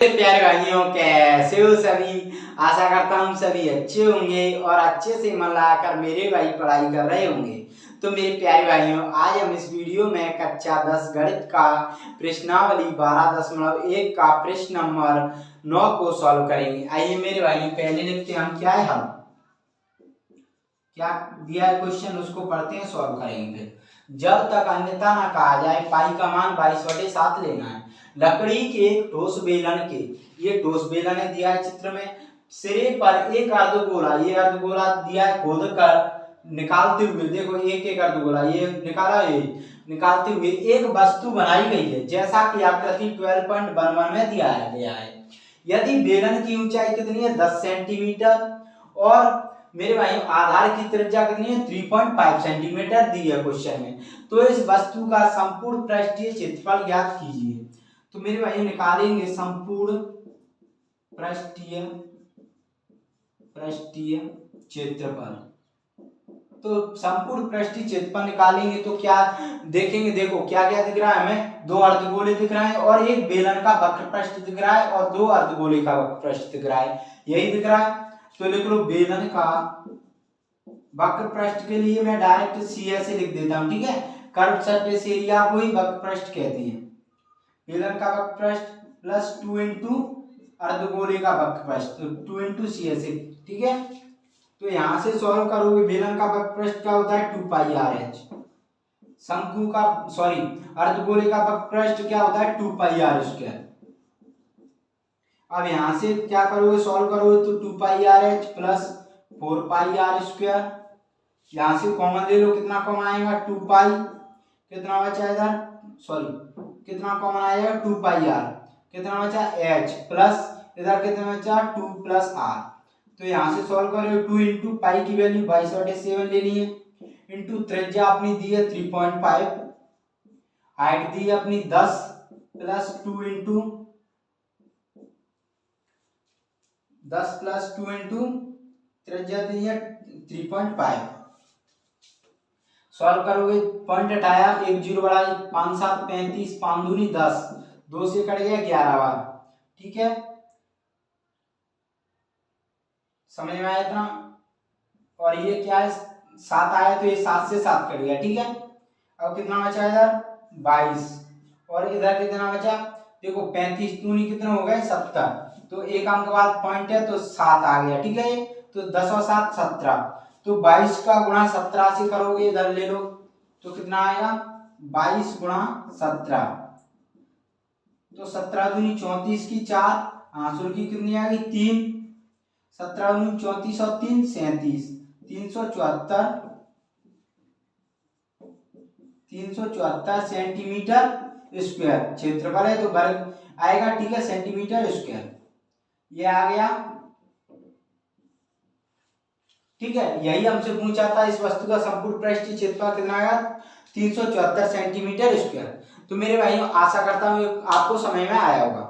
प्यारे भाइयों, कैसे हो सभी। आशा करता हूँ सभी अच्छे होंगे और अच्छे से मन लगाकर मेरे भाई पढ़ाई कर रहे होंगे। तो मेरे प्यारे भाइयों, आज हम इस वीडियो में कक्षा 10 गणित का प्रश्नावली 12.1 का प्रश्न नंबर 9 को सॉल्व करेंगे। आइए मेरे भाइयों, पहले लिखते हैं हम क्या है, हम क्या दिया है क्वेश्चन, उसको पढ़ते हैं, सॉल्व करेंगे। जब तक अन्यथा ना कहा जाए पाई का मान 22/7 लेना है। लकड़ी के ठोस बेलन के, ये ठोस बेलन है दिया है चित्र में, सिरे पर एक अर्धगोला, ये अर्धगोला दिया है खोद कर निकालते हुए, देखो एक एक अर्धगोला ये निकाला, ये निकालते हुए एक वस्तु बनाई गई है जैसा कि आकृति 12.11 में दिया है गया है। यदि बेलन की ऊंचाई कितनी है 10 सेंटीमीटर और मेरे भाइयों आधार की त्रिज्या कितनी है 3.5 सेंटीमीटर दी है क्वेश्चन में, तो इस वस्तु का संपूर्ण पृष्ठीय क्षेत्रफल ज्ञात कीजिए। तो मेरे भाइयों निकालेंगे संपूर्ण पृष्ठीय क्षेत्रफल। तो संपूर्ण पृष्ठीय क्षेत्रफल निकालेंगे तो क्या देखेंगे, देखो क्या क्या दिख रहा है हमें, दो अर्धगोले दिख रहे हैं और एक बेलन का वक्र पृष्ठ दिख रहा है और दो अर्धगोले का वक्र पृष्ठ दिख रहा है, यही दिख रहा है। तो लिख लो बेलन का वक्र पृष्ठ के लिए मैं डायरेक्ट सी ऐसे लिख देता हूं, ठीक है। कर्व सरफेस एरिया को ही वक्र पृष्ठ कहते हैं। बेलन का वक्र पृष्ठ प्लस 2 इंटू अर्धगोले का वक्र पृष्ठ, तो 2 इंटू सी ऐसे, ठीक है। तो यहां से सॉल्व करोगे, बेलन का वक्र पृष्ठ क्या होता है 2πr/h, शंकु का सॉरी अर्धगोले का वक्र पृष्ठ क्या होता है 2πr²। अब यहां से क्या करोगे, सॉल्व करोगे तो 2πr/h प्लस 4πr², यहां से कॉमन ले लो, कितना कॉमन आएगा 2π, कितना बचा इधर, सॉरी कितना कॉमन आएगा 2πr, कितना बचा h प्लस इधर कितना बचा 2 प्लस r। तो यहां से सॉल्व करोगे 2 इंटू पाई की वैल्यू 22/7 लेनी है, इंटू त्रिज्या अपनी दी है 3.5, हाइट दी है अपनी 10 प्लस 2 इंटू 10 प्लस 2 इंटू त्रिज्या दी है 3.5। सॉल्व करोगे पॉइंट हटाया, 1 0 बढ़ाई 5 7 35, 5 दूनी 10, 2 से कट गया 11 बार, ठीक है। समझ में आया इतना। और ये क्या है 7 आया तो ये 7 से 7 कट गया, ठीक है। अब कितना बचा इधर 22 और इधर कितना बचा, देखो 35 दूनी कितना हो गए 70, तो एक अंक बाद पॉइंट है तो 7 आ गया, ठीक है। तो 10 और 7 17, तो 22 का गुणा 17 से करोगे, इधर ले लो तो कितना आएगा 22 गुणा 17, तो 17 दूनी 34 की 4, आंसर की कितनी आ गई 3, 17 दूनी 34 और 3 37, 374 सेंटीमीटर स्क्वायर क्षेत्रफल है, तो वर्ग आएगा, ठीक है, सेंटीमीटर स्क्वायर ये आ गया, ठीक है। यही हमसे पूछा था, इस वस्तु का संपूर्ण पृष्ठीय क्षेत्रफल कितना आएगा 374 सेंटीमीटर स्क्वायर। तो मेरे भाइयों आशा करता हूँ आपको समझ में आया होगा।